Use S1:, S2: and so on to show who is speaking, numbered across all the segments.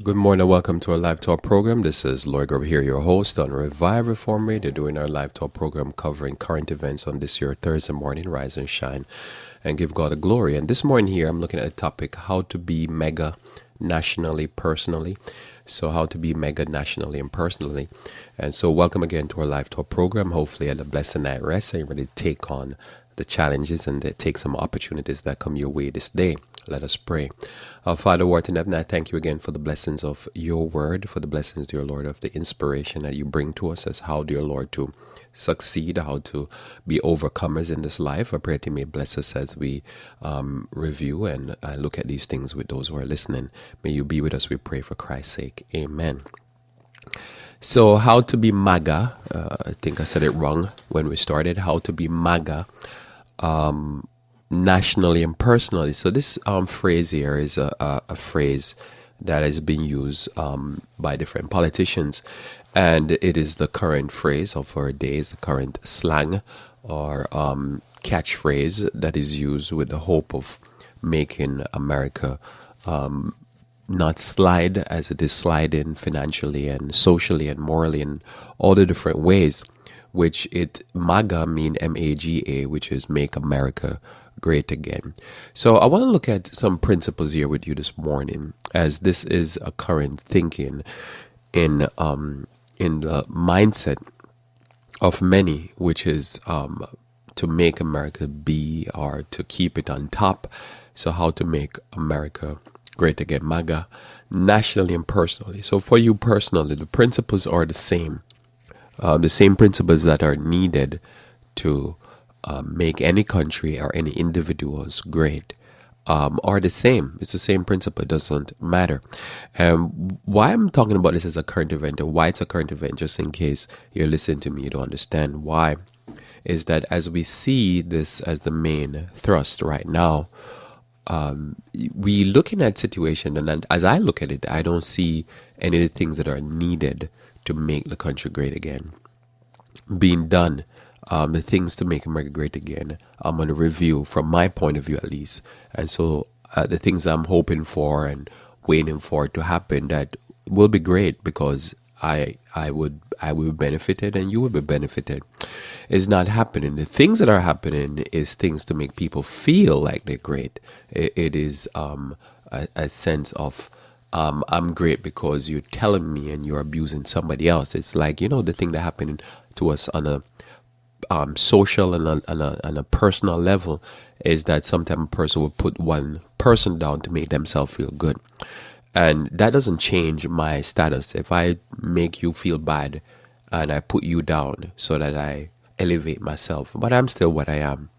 S1: Good morning and welcome to our live talk program. This is Lloyd Grover here, your host on Revive Reform Radio, doing our live talk program covering current events on this year, Thursday morning, rise and shine and give God the glory. And this morning here, I'm looking at a topic, how to be mega nationally, personally. So how to be mega nationally and personally. And so welcome again to our live talk program. Hopefully at a blessed night rest and you're ready to take on the challenges and take some opportunities that come your way this day. Let us pray. Our Father, who art in heaven, I thank you again for the blessings of your word, for the blessings, dear Lord, of the inspiration that you bring to us as how, dear Lord, to succeed, how to be overcomers in this life. I pray that you may bless us as we review and look at these things with those who are listening. May you be with us, we pray, for Christ's sake. Amen. So how to be MAGA, I think I said it wrong when we started, how to be MAGA nationally and personally. So this phrase here is a phrase that has been used by different politicians, and it is the current phrase of our days, the current slang or catchphrase that is used with the hope of making America not slide as it is sliding financially and socially and morally in all the different ways, which MAGA mean MAGA, which is Make America Great Again. So I want to look at some principles here with you this morning, as this is a current thinking in the mindset of many, which is to make America be or to keep it on top. So how to make America great again, MAGA, nationally and personally. So for you personally, the principles are the same principles that are needed to make any country or any individuals great are the same. It's the same principle. It doesn't matter. And why I'm talking about this as a current event, and why it's a current event, just in case you're listening to me, you don't understand why, is that as we see this as the main thrust right now, we looking at situation, and as I look at it, I don't see any of the things that are needed to make the country great again being done. The things to make America great again, I'm going to review from my point of view at least. And so the things I'm hoping for and waiting for to happen that will be great, because I will be benefited and you will be benefited, is not happening. The things that are happening is things to make people feel like they're great. It is a sense of I'm great because you're telling me and you're abusing somebody else. It's like, the thing that happened to us on a social and on a personal level is that sometimes a person will put one person down to make themselves feel good. And that doesn't change my status. If I make you feel bad and I put you down so that I elevate myself, but I'm still what I am,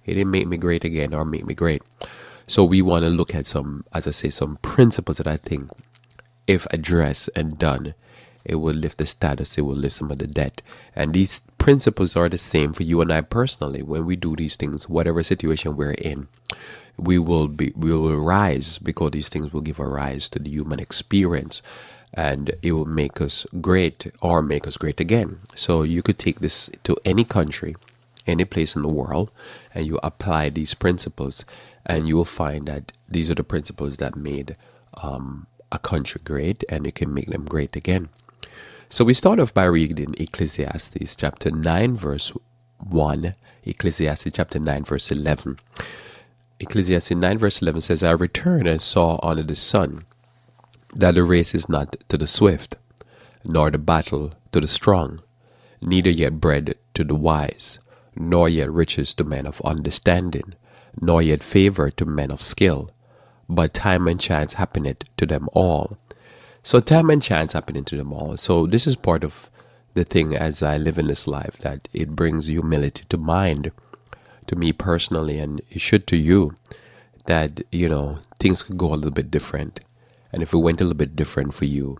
S1: it didn't make me great again or make me great. So we want to look at some principles that I think, if addressed and done, it will lift the status, it will lift some of the debt. And these principles are the same for you and I personally. When we do these things, whatever situation we're in, we will rise, because these things will give a rise to the human experience, and it will make us great or make us great again. So you could take this to any country, any place in the world, and you apply these principles, and you will find that these are the principles that made a country great, and it can make them great again. So we start off by reading Ecclesiastes chapter 9 verse 1, Ecclesiastes chapter 9 verse 11. Ecclesiastes 9 verse 11 says, I returned and saw under the sun that the race is not to the swift, nor the battle to the strong, neither yet bread to the wise, nor yet riches to men of understanding, nor yet favor to men of skill, but time and chance happeneth to them all. So time and chance happening to them all. So this is part of the thing as I live in this life, that it brings humility to mind, to me personally, and it should to you, that, things could go a little bit different. And if it went a little bit different for you,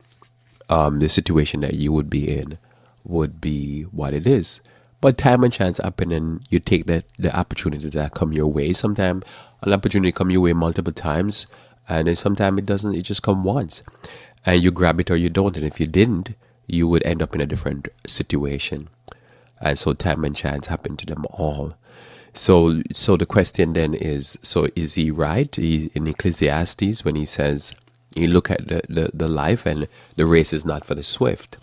S1: the situation that you would be in would be what it is. But time and chance happen, and you take the opportunities that come your way. Sometimes an opportunity come your way multiple times, and then sometimes it doesn't, it just come once. And you grab it or you don't. And if you didn't, you would end up in a different situation. And so time and chance happen to them all. So the question then is, so is he right in Ecclesiastes when he says You look at the life, and the race is not for the swift.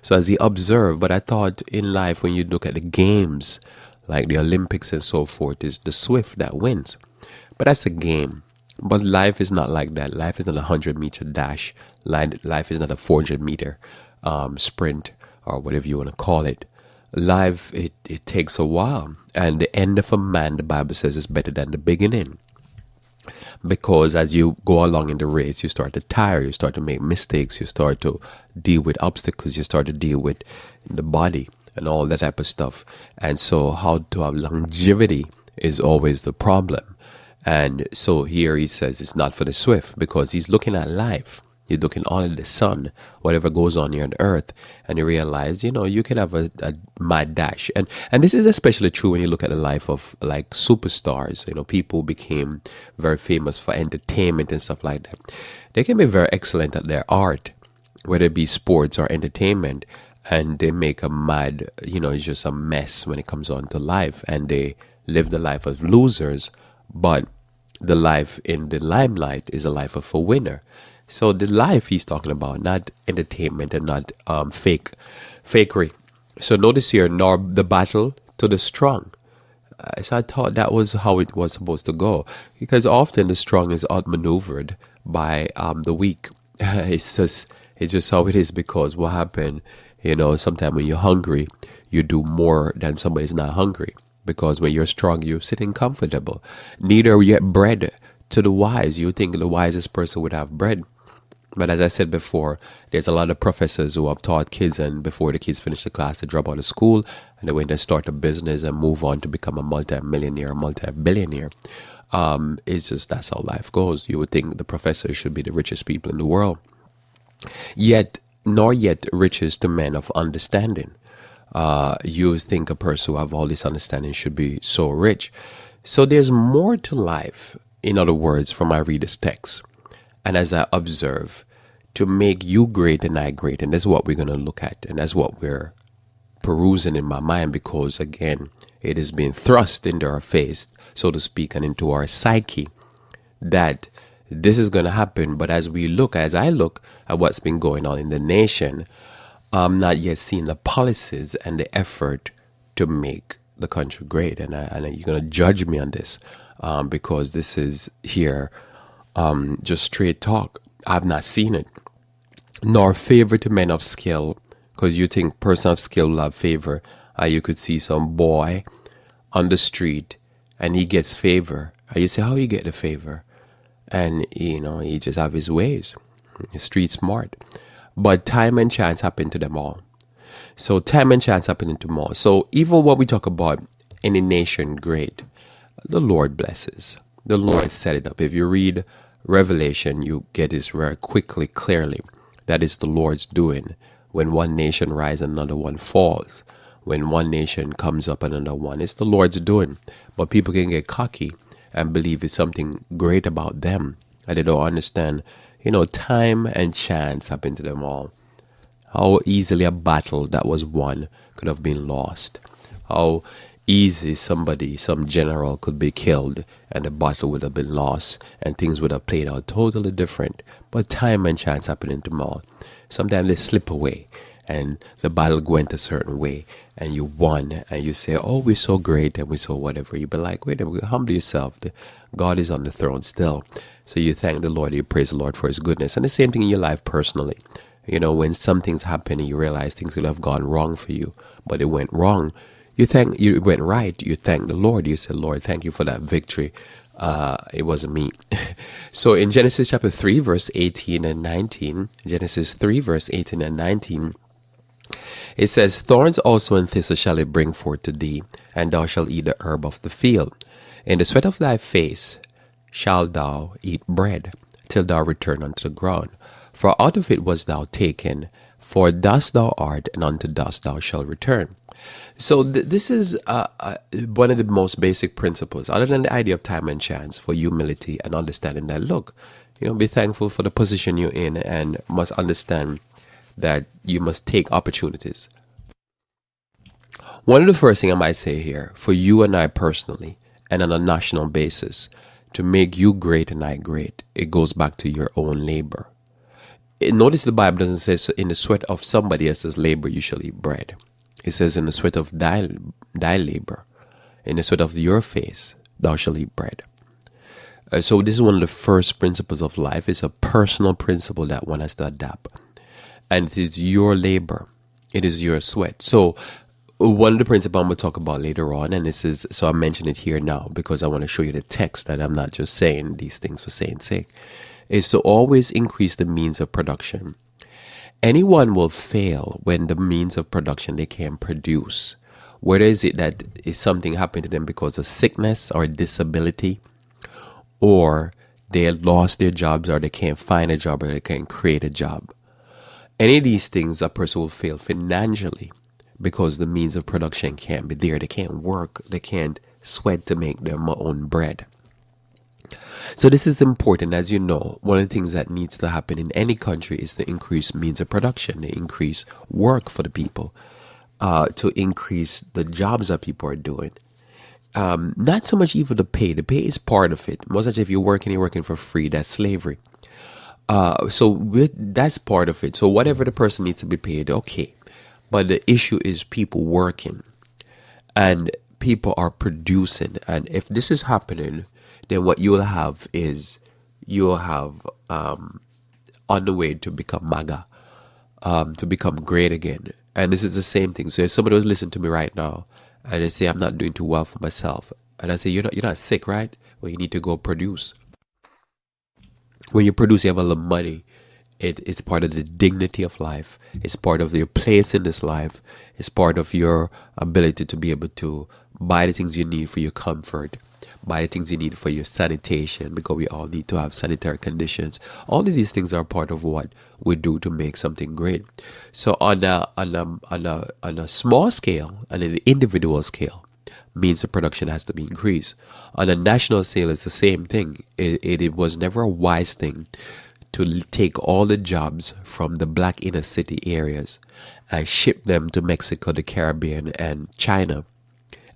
S1: So as he observed, but I thought in life, when you look at the games, like the Olympics and so forth, is the swift that wins. But that's a game. But life is not like that. Life is not a 100-meter dash. Life is not a 400-meter sprint, or whatever you want to call it. Life, it takes a while. And the end of a man, the Bible says, is better than the beginning. Because as you go along in the race, you start to tire, you start to make mistakes, you start to deal with obstacles, you start to deal with the body and all that type of stuff. And so how to have longevity is always the problem. And so here he says it's not for the swift, because he's looking at life. He's looking on the sun, whatever goes on here on earth, and you realize, you can have a mad dash. And this is especially true when you look at the life of like superstars. People became very famous for entertainment and stuff like that. They can be very excellent at their art, whether it be sports or entertainment, and they make a mad, it's just a mess when it comes on to life, and they live the life of losers, but the life in the limelight is a life of a winner. So the life he's talking about, not entertainment and not fakery. So notice here, nor the battle to the strong. So I thought that was how it was supposed to go, because often the strong is outmaneuvered by the weak. It's just how it is, because what happened, sometimes when you're hungry, you do more than somebody's not hungry. Because when you're strong, you're sitting comfortable. Neither yet bread to the wise. You think the wisest person would have bread. But as I said before, there's a lot of professors who have taught kids, and before the kids finish the class, they drop out of school and they went and start a business and move on to become a multi-millionaire, multi-billionaire. It's just, that's how life goes. You would think the professors should be the richest people in the world. Yet, nor yet riches to men of understanding. You think a person who have all this understanding should be so rich. So there's more to life, in other words, from I read this text. And as I observe, to make you great and I great. And that's what we're going to look at. And that's what we're perusing in my mind, because, again, it is being thrust into our face, so to speak, and into our psyche, that this is going to happen. But as I look at what's been going on in the nation, I'm not yet seeing the policies and the effort to make the country great. And you're going to judge me on this, because this is here just straight talk. I've not seen it. Nor favor to men of skill, because you think person of skill will have favor. You could see some boy on the street and he gets favor. You say, how he get the favor? And he just have his ways. He's street smart. But time and chance happen to them all. So time and chance happen to them all. So even when we talk about any nation great, the Lord blesses. The Lord set it up. If you read Revelation, you get this very quickly, clearly. That is the Lord's doing. When one nation rises, another one falls. When one nation comes up, another one. It's the Lord's doing. But people can get cocky and believe it's something great about them, and they don't understand. Time and chance happen to them all. How easily a battle that was won could have been lost. How easy some general could be killed and the battle would have been lost and things would have played out totally different. But time and chance happen to them all. Sometimes they slip away and the battle went a certain way and you won and you say, oh, we're so great and we're so whatever. You be like, wait a minute, humble yourself. God is on the throne still. So you thank the Lord, you praise the Lord for his goodness. And the same thing in your life personally. When some things happen and you realize things could have gone wrong for you, but it went wrong, you went right, you thank the Lord. You say, Lord, thank you for that victory. It wasn't me. So in Genesis chapter 3, verse 18 and 19, Genesis 3, verse 18 and 19, it says, thorns also and thistles shall it bring forth to thee, and thou shalt eat the herb of the field. In the sweat of thy face shalt thou eat bread, till thou return unto the ground. For out of it was thou taken, for dust thou art, and unto dust thou shalt return. So this is one of the most basic principles, other than the idea of time and chance, for humility and understanding that, look, be thankful for the position you're in and must understand that you must take opportunities. One of the first things I might say here, for you and I personally, and on a national basis, to make you great and I great, it goes back to your own labor. Notice the Bible doesn't say, so in the sweat of somebody else's labor you shall eat bread. It says, in the sweat of thy labor, in the sweat of your face, thou shalt eat bread. So this is one of the first principles of life. It's a personal principle that one has to adapt. And it is your labor. It is your sweat. So one of the principles I'm going to talk about later on, and this is, so I mention it here now because I want to show you the text, that I'm not just saying these things for saying sake, is to always increase the means of production. Anyone will fail when the means of production they can produce, whether is it that is something happened to them because of sickness or disability, or they lost their jobs, or they can't find a job, or they can't create a job. Any of these things, a person will fail financially because the means of production can't be there. They can't work. They can't sweat to make their own bread. So this is important. As you know, one of the things that needs to happen in any country is to increase means of production, to increase work for the people, to increase the jobs that people are doing. Not so much even the pay. The pay is part of it. Most of the time, if you're working for free. That's slavery. That's part of it. So whatever the person needs to be paid, okay. But the issue is people working and people are producing. And if this is happening, then what you'll have is you'll have on the way to become MAGA, to become great again. And this is the same thing. So if somebody was listening to me right now and they say, I'm not doing too well for myself, and I say, you're not sick, right? Well, you need to go produce. When you produce, you have a lot of money. It's part of the dignity of life. It's part of your place in this life. It's part of your ability to be able to buy the things you need for your comfort, buy the things you need for your sanitation, because we all need to have sanitary conditions. All of these things are part of what we do to make something great. So on a small scale and an individual scale, means the production has to be increased. On a national scale, it's the same thing. It was never a wise thing to take all the jobs from the black inner city areas and ship them to Mexico, the Caribbean, and China,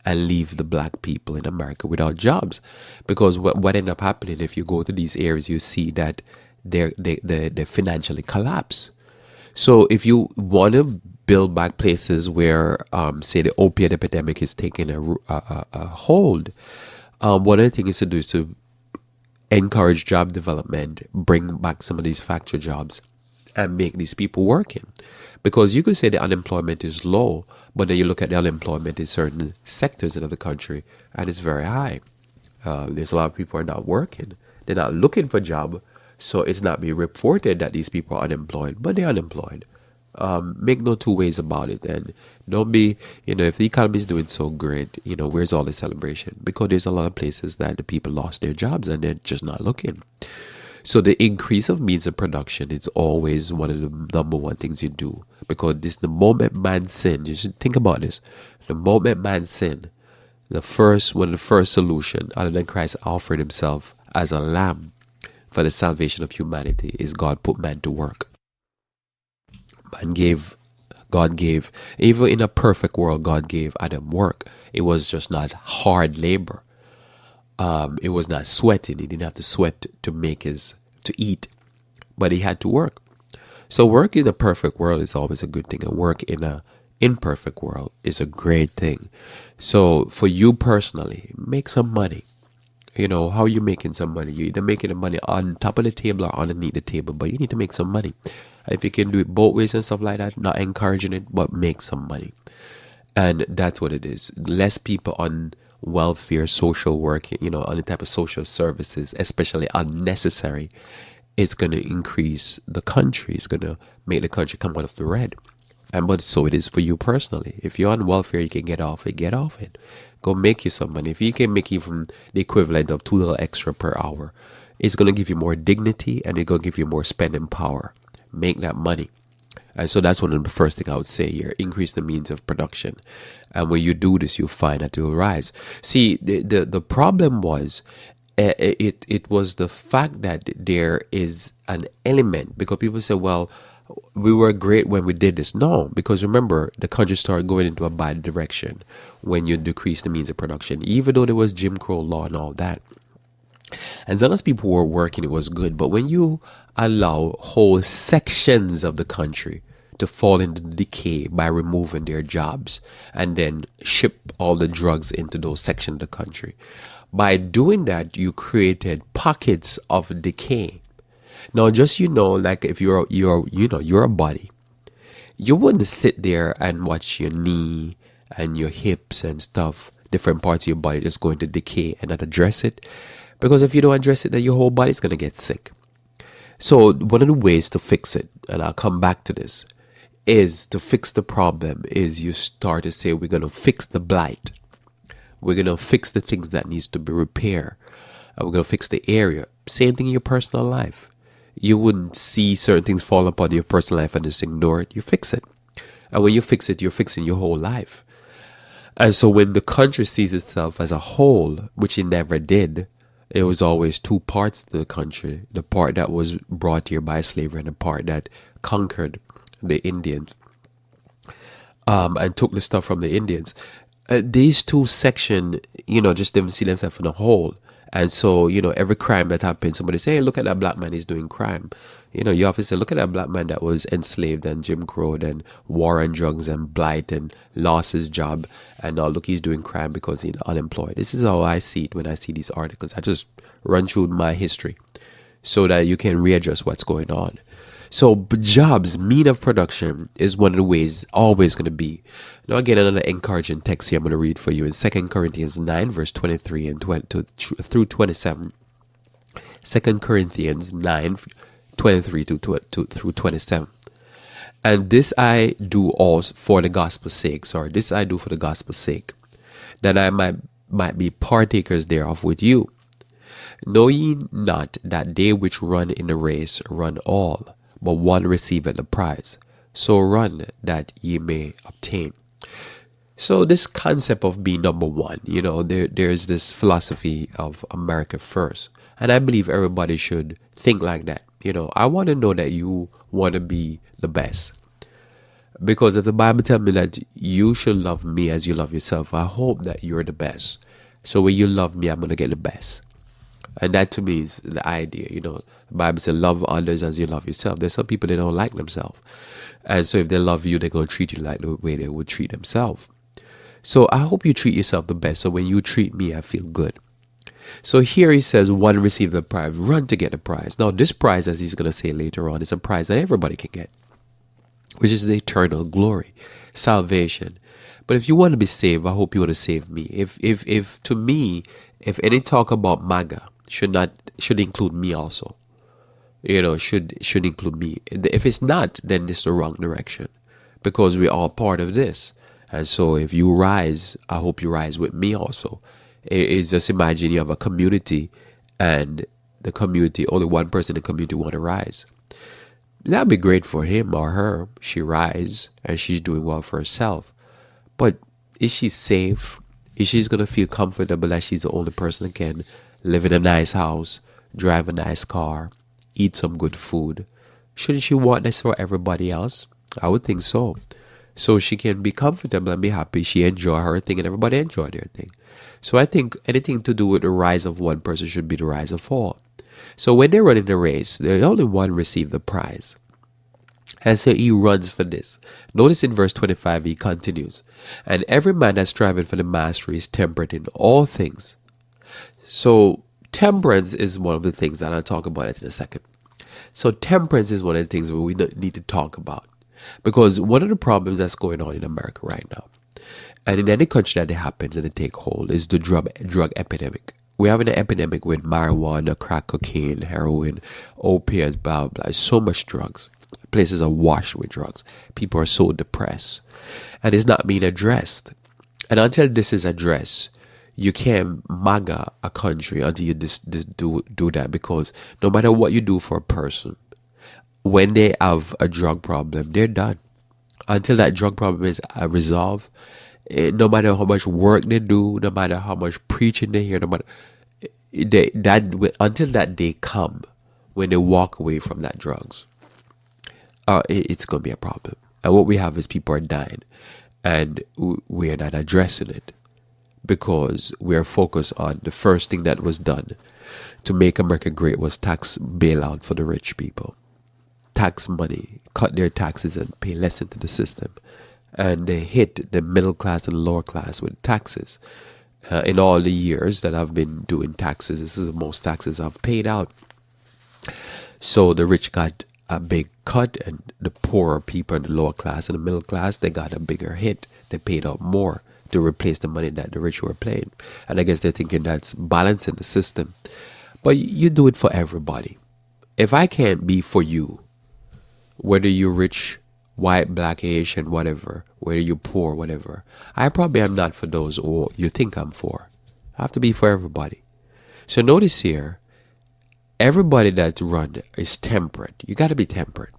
S1: and leave the black people in America without jobs. Because what ended up happening, if you go to these areas, you see that they financially collapse. So if you want to build back places where, say, the opiate epidemic is taking a hold, one of the things to do is to encourage job development, bring back some of these factory jobs, and make these people working. Because you could say the unemployment is low, but then you look at the unemployment in certain sectors of the country, and it's very high. There's a lot of people are not working. They're not looking for a job, so it's not being reported that these people are unemployed, but they're unemployed. Make no two ways about it. And don't be, if the economy is doing so great, where's all the celebration? Because there's a lot of places that the people lost their jobs and they're just not looking. So the increase of means of production is always one of the number one things you do. Because the moment man sinned, you should think about this. The moment man sinned, one of the first solution, other than Christ offering himself as a lamb for the salvation of humanity, is God put man to work. God gave, even in a perfect world, God gave Adam work. It was just not hard labor. It was not sweating. He didn't have to sweat to eat, but he had to work. So work in a perfect world is always a good thing, and work in a imperfect world is a great thing. So for you personally, make some money. How are you making some money? You're either making the money on top of the table or underneath the table, but you need to make some money. If you can do it both ways and stuff like that, not encouraging it, but make some money. And that's what it is. Less people on welfare, social work, on the type of social services, especially unnecessary, it's going to increase the country. It's going to make the country come out of the red. But so it is for you personally. If you're on welfare, you can get off it. Go make you some money. If you can make even the equivalent of $2 extra per hour, it's going to give you more dignity and it's going to give you more spending power. Make that money. And so that's one of the first thing I would say here. Increase the means of production. And when you do this, you'll find that it will rise. See, the problem was, it was the fact that there is an element, because people say, well, we were great when we did this. No, because remember, the country started going into a bad direction when you decrease the means of production, even though there was Jim Crow law and all that. As long as people were working, it was good. But when you allow whole sections of the country to fall into decay by removing their jobs and then ship all the drugs into those sections of the country, by doing that, you created pockets of decay. Now, just like if you're a body, you wouldn't sit there and watch your knee and your hips and stuff, different parts of your body just going to decay and not address it. Because if you don't address it, then your whole body's going to get sick. So one of the ways to fix it, and I'll come back to this, is to fix the problem is you start to say, we're going to fix the blight. We're going to fix the things that needs to be repaired. And we're going to fix the area. Same thing in your personal life. You wouldn't see certain things fall upon your personal life and just ignore it. You fix it. And when you fix it, you're fixing your whole life. And so when the country sees itself as a whole, which it never did, it was always two parts to the country. The part that was brought here by slavery and the part that conquered the Indians and took the stuff from the Indians. These two sections, just didn't see themselves in a whole. And so, every crime that happens, somebody say, hey, look at that black man, he's doing crime. You have to say, look at that black man that was enslaved and Jim Crow and war and drugs and blight and lost his job. And now look, he's doing crime because he's unemployed. This is how I see it when I see these articles. I just run through my history so that you can readjust what's going on. So jobs, mean of production, is one of the ways always going to be. Now again, another encouraging text here I'm going to read for you in 2 Corinthians 9, verse 23 and through 27. 2 Corinthians 9, 23 through 27. And this I do all for the gospel's sake. This I do for the gospel's sake, that I might be partakers thereof with you. Know ye not that they which run in the race run all, but one receiveth the prize? So run that ye may obtain. So this concept of being number one, there's this philosophy of America first. And I believe everybody should think like that. I want to know that you want to be the best. Because if the Bible tells me that you should love me as you love yourself, I hope that you're the best. So when you love me, I'm going to get the best. And that to me is the idea. The Bible says love others as you love yourself. There's some people, they don't like themselves. And so if they love you, they're going to treat you like the way they would treat themselves. So I hope you treat yourself the best. So when you treat me, I feel good. So here he says, one receive the prize, run to get the prize. Now this prize, as he's going to say later on, is a prize that everybody can get, which is the eternal glory, salvation. But if you want to be saved, I hope you want to save me. If to me, if any talk about MAGA should include me also, should include me. If it's not, then it's the wrong direction, because we're all part of this. And so if you rise, I hope you rise with me also. It's just imagine you have a community, and the community, only one person in the community want to rise. That'd be great for him or her. She rise and she's doing well for herself. But is she safe? Is she going to feel comfortable that she's the only person that can live in a nice house, drive a nice car, eat some good food? Shouldn't she want this for everybody else? I would think so. So she can be comfortable and be happy. She enjoy her thing and everybody enjoy their thing. So I think anything to do with the rise of one person should be the rise of all. So when they're running the race, the only one receive the prize. And so he runs for this. Notice in verse 25, he continues. And every man that striveth for the mastery is temperate in all things. So temperance is one of the things, and I'll talk about it in a second. So temperance is one of the things that we need to talk about. Because one of the problems that's going on in America right now, and in any country that it happens and it take hold, is the drug epidemic. We're having an epidemic with marijuana, crack cocaine, heroin, opiates, blah, blah. So much drugs. Places are washed with drugs. People are so depressed. And it's not being addressed. And until this is addressed, you can't MAGA a country until you do that. Because no matter what you do for a person, when they have a drug problem, they're done. Until that drug problem is resolved, no matter how much work they do, no matter how much preaching they hear, no matter until that day come when they walk away from that drugs, it's going to be a problem. And what we have is people are dying, and we are not addressing it. because we are focused on the first thing that was done to make America great was tax bailout for the rich people. Tax money, cut their taxes and pay less into the system. And they hit the middle class and lower class with taxes. In all the years that I've been doing taxes, this is the most taxes I've paid out. So the rich got a big cut, and the poorer people in the lower class and the middle class, they got a bigger hit. They paid out more to replace the money that the rich were paying. And I guess they're thinking that's balancing the system. But you do it for everybody. If I can't be for you, whether you're rich, white, black, Asian, whatever, whether you're poor, whatever, I probably am not for those who you think I'm for. I have to be for everybody. So notice here, everybody that's run is temperate. You got to be temperate.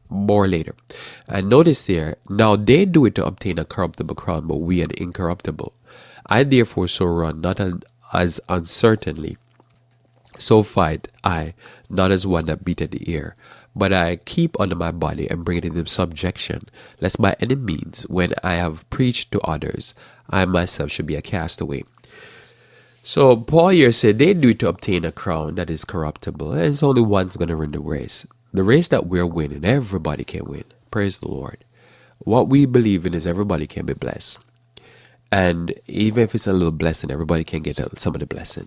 S1: More later. And notice there, now they do it to obtain a corruptible crown, but we an incorruptible. I therefore so run, not as uncertainly. So fight I, not as one that beateth the air, but I keep under my body and bring it into subjection, lest by any means, when I have preached to others, I myself should be a castaway. So Paul here said they do it to obtain a crown that is corruptible, and it's only one's going to win the race. The race that we're winning, everybody can win. Praise the Lord. What we believe in is everybody can be blessed. And even if it's a little blessing, everybody can get some of the blessing.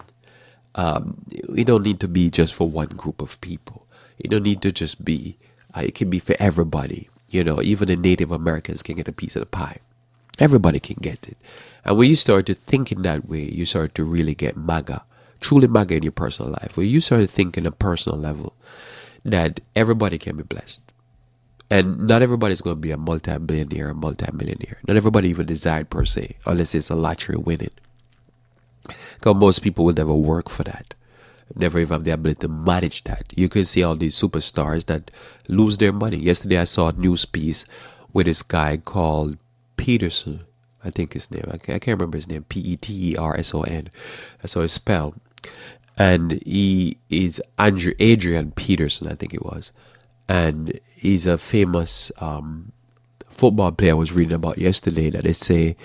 S1: We don't need to be just for one group of people. You don't need to just be, it can be for everybody. You know, even the Native Americans can get a piece of the pie. Everybody can get it. And when you start to think in that way, you start to really get MAGA, truly MAGA in your personal life. When you start to think in a personal level that everybody can be blessed. And not everybody's going to be a multi-billionaire or multi-millionaire. Not everybody even desired per se, unless it's a lottery winning. Because most people will never work for that. Never even have the ability to manage that. You can see all these superstars that lose their money. Yesterday I saw a news piece with this guy called Peterson. I think his name. I can't remember his name. Peterson. I saw his spell. And he is Adrian Peterson, I think it was. And he's a famous football player I was reading about yesterday that they say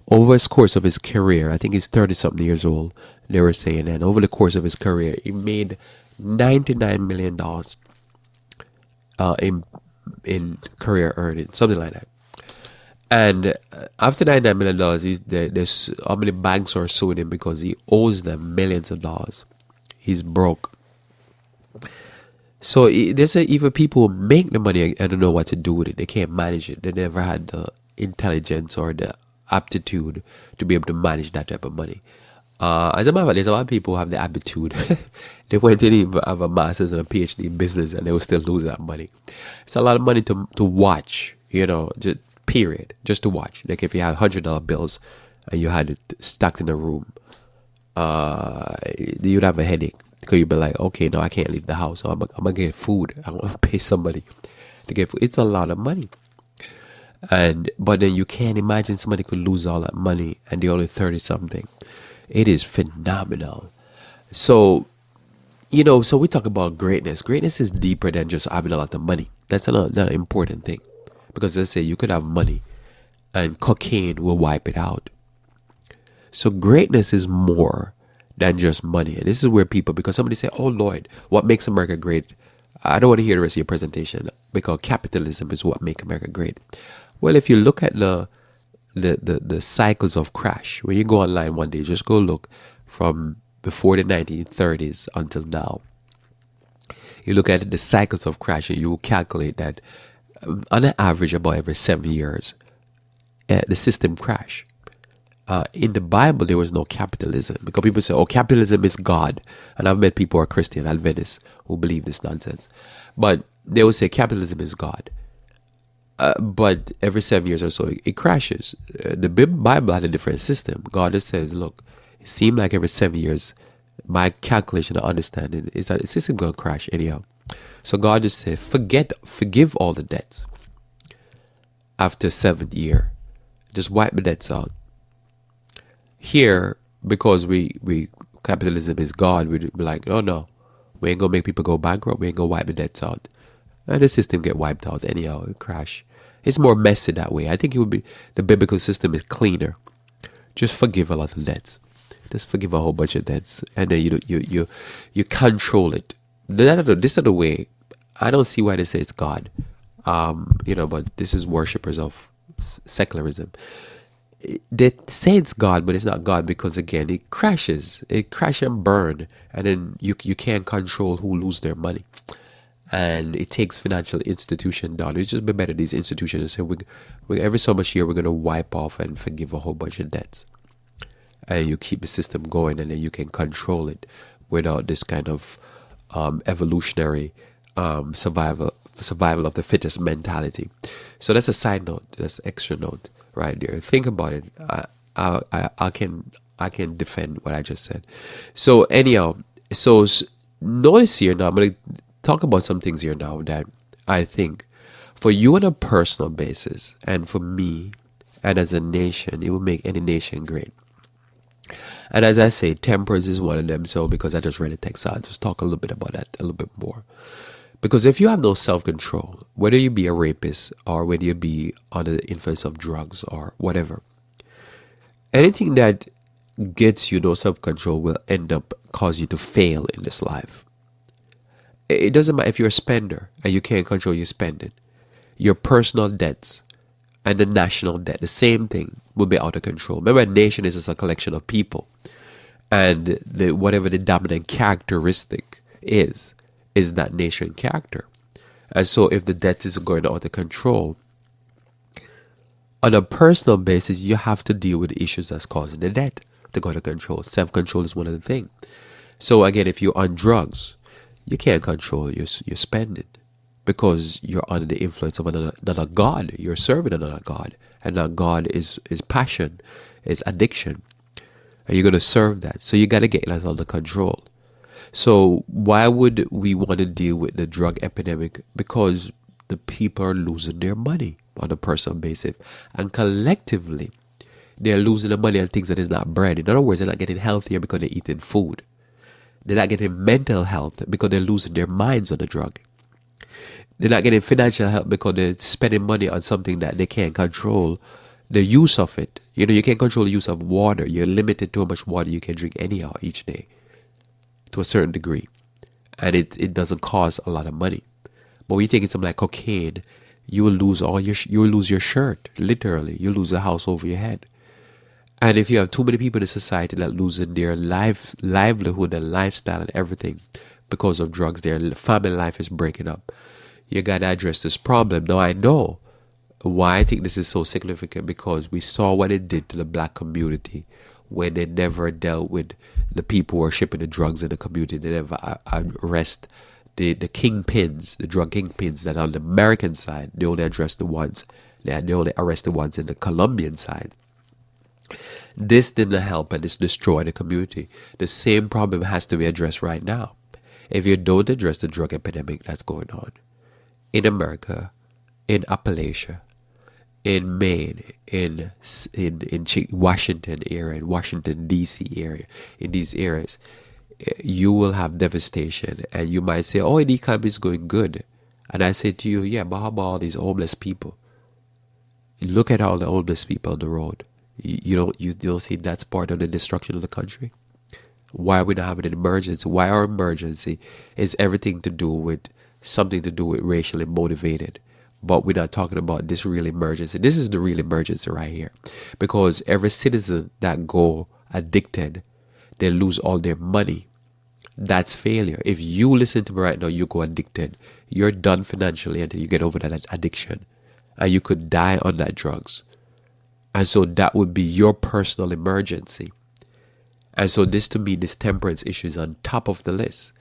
S1: over the course of his career, I think he's 30-something years old, they were saying, and over the course of his career, he made $99 million in career earnings, something like that. And after $99 million, there's how many banks are suing him because he owes them millions of dollars. He's broke. So there's even people who make the money and don't know what to do with it. They can't manage it. They never had the intelligence or the aptitude to be able to manage that type of money. As a matter of fact, there's a lot of people who have the aptitude. They went in and have a master's and a PhD in business and they will still lose that money. It's a lot of money to watch, you know, just period, just to watch. Like if you had $100 bills and you had it stacked in a room, you'd have a headache. Because you'd be like, okay, no, I can't leave the house. So I'm going to get food. I'm going to pay somebody to get food. It's a lot of money. But then you can't imagine somebody could lose all that money and they're only 30-something. It is phenomenal. So, you know, so we talk about greatness. Greatness is deeper than just having a lot of money. That's not an important thing. Because let's say you could have money and cocaine will wipe it out. So greatness is more than just money. And this is where people, because somebody say, oh Lord, what makes America great? I don't want to hear the rest of your presentation because capitalism is what makes America great. Well, if you look at the cycles of crash, when you go online one day, just go look from before the 1930s until now. You look at the cycles of crash and you will calculate that on an average about every 7 years, the system crash. In the Bible, there was no capitalism because people say, oh, capitalism is God. And I've met people who are Christian, Adventists, who believe this nonsense. But they will say capitalism is God. But every 7 years or so, it crashes. The Bible had a different system. God just says, look, it seemed like every 7 years, my calculation or understanding is that the system going to crash anyhow. So God just said, forgive all the debts. After 7th year, just wipe the debts out. Here, because we capitalism is God, we'd be like, oh no, we ain't gonna make people go bankrupt, we ain't gonna wipe the debts out. And the system get wiped out anyhow, it crash. It's more messy that way. I think it would be, the biblical system is cleaner Just forgive a lot of debts. Just forgive a whole bunch of debts, and then you control it. This is the way. I don't see why they say it's God. But this is worshippers of secularism. They say it's God, but it's not God because again, it crashes. It crash and burn, and then you can't control who lose their money, and it takes financial institution down. It's just be better these institutions say we every so much year we're gonna wipe off and forgive a whole bunch of debts, and you keep the system going, and then you can control it without this kind of evolutionary survival of the fittest mentality. So that's a side note. That's an extra note right there. Think about it. I can defend what I just said. So anyhow, notice here now. I'm gonna talk about some things here now that I think for you on a personal basis, and for me, and as a nation, it will make any nation great. And as I say, temperance is one of them. So because I just read a text, I'll just talk a little bit about that a little bit more. Because if you have no self-control, whether you be a rapist or whether you be under the influence of drugs or whatever, anything that gets you no self-control will end up cause you to fail in this life. It doesn't matter if you're a spender and you can't control your spending. Your personal debts and the national debt, the same thing, will be out of control. Remember, a nation is just a collection of people. And whatever the dominant characteristic is that nation character. And so if the debt is going out of control, on a personal basis, you have to deal with the issues that's causing the debt to go out of control. Self-control is one of the things. So again, if you're on drugs, you can't control your spending because you're under the influence of another God. You're serving another God. And that God is passion, is addiction. And you're going to serve that. So you got to get that under control. So why would we want to deal with the drug epidemic? Because the people are losing their money on a personal basis. And collectively, they're losing the money on things that is not bread. In other words, they're not getting healthier because they're eating food. They're not getting mental health because they're losing their minds on the drug. They're not getting financial help because they're spending money on something that they can't control the use of it. You can't control the use of water. You're limited to how much water you can drink anyhow each day to a certain degree. And it doesn't cost a lot of money. But when you're taking something like cocaine, you will lose you will lose your shirt, literally. You'll lose a house over your head. And if you have too many people in society that losing their livelihood and lifestyle and everything because of drugs, their family life is breaking up. You got to address this problem. Now, I know why I think this is so significant, because we saw what it did to the black community when they never dealt with the people who are shipping the drugs in the community. They never arrest the kingpins, the drug kingpins that on the American side. They only address the ones, they only arrest the ones in the Colombian side. This didn't help, and this destroyed the community. The same problem has to be addressed right now. If you don't address the drug epidemic that's going on in America, in Appalachia, in Maine, in Washington area, in Washington D.C. area, in these areas, you will have devastation. And you might say, "Oh, the economy is going good," and I say to you, "Yeah, but how about all these homeless people? Look at all the homeless people on the road. You don't see that's part of the destruction of the country? Why are we not having an emergency? Why our emergency is everything to do with something to do with racially motivated, but we're not talking about this real emergency. This is the real emergency right here, because every citizen that go addicted, they lose all their money. That's failure. If you listen to me right now, you go addicted, you're done financially until you get over that addiction, and you could die on that drugs. And so that would be your personal emergency. And so this, to me, this temperance issue is on top of the list.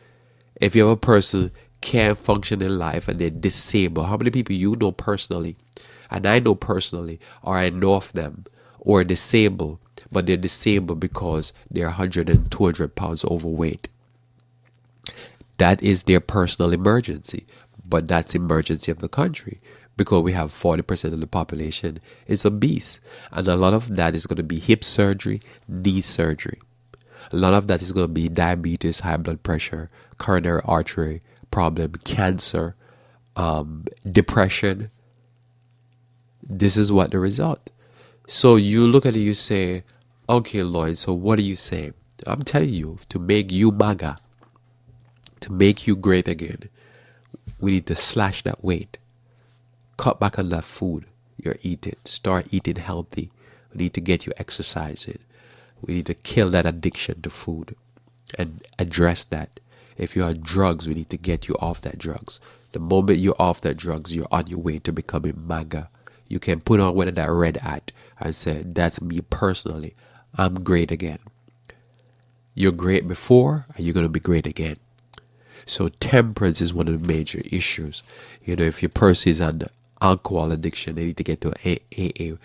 S1: If you have a person can't function in life and they're disabled, how many people you know personally, and I know personally, or I know of them, or disabled, but they're disabled because they're 100 and 200 pounds overweight. That is their personal emergency, but that's emergency of the country, because we have 40% of the population is obese, and a lot of that is going to be hip surgery, knee surgery. A lot of that is going to be diabetes, high blood pressure, coronary artery problem, cancer, depression. This is what the result. So you look at it, you say, Okay, Lloyd, so what are you saying? I'm telling you, to make you MAGA, to make you great again, we need to slash that weight, cut back on that food you're eating, start eating healthy. We need to get you exercising. We need to kill that addiction to food and address that. If you're on drugs, we need to get you off that drugs. The moment you're off that drugs, you're on your way to becoming MAGA. You can put on one of that red hat and say, that's me personally. I'm great again. You're great before, and you're going to be great again. So temperance is one of the major issues. If your person is on alcohol addiction, they need to get to an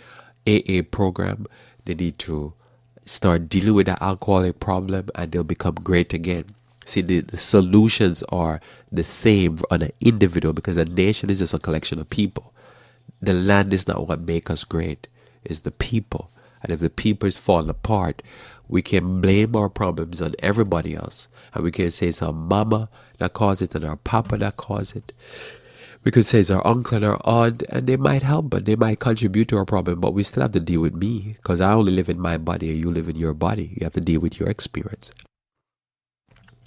S1: AA program. They need to start dealing with that alcoholic problem, and they'll become great again. See, the solutions are the same on an individual, because a nation is just a collection of people. The land is not what makes us great. It's the people. And if the people is falling apart, we can blame our problems on everybody else. And we can say it's our mama that caused it and our papa that caused it. We could say it's our uncle and our aunt, and they might help, but they might contribute to our problem. But we still have to deal with me, because I only live in my body and you live in your body. You have to deal with your experience.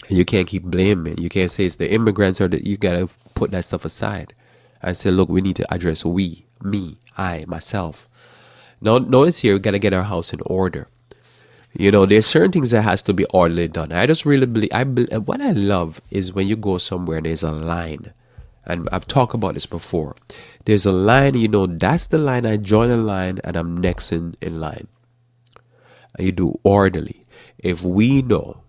S1: And you can't keep blaming. You can't say it's the immigrants, or that you got to put that stuff aside. I say, look, we need to address we, me, I, myself. Now, notice here, we got to get our house in order. There's certain things that has to be orderly done. I just really believe, what I love is when you go somewhere and there's a line. And I've talked about this before. There's a line, that's the line. I join a line and I'm next in line. And you do orderly. If we know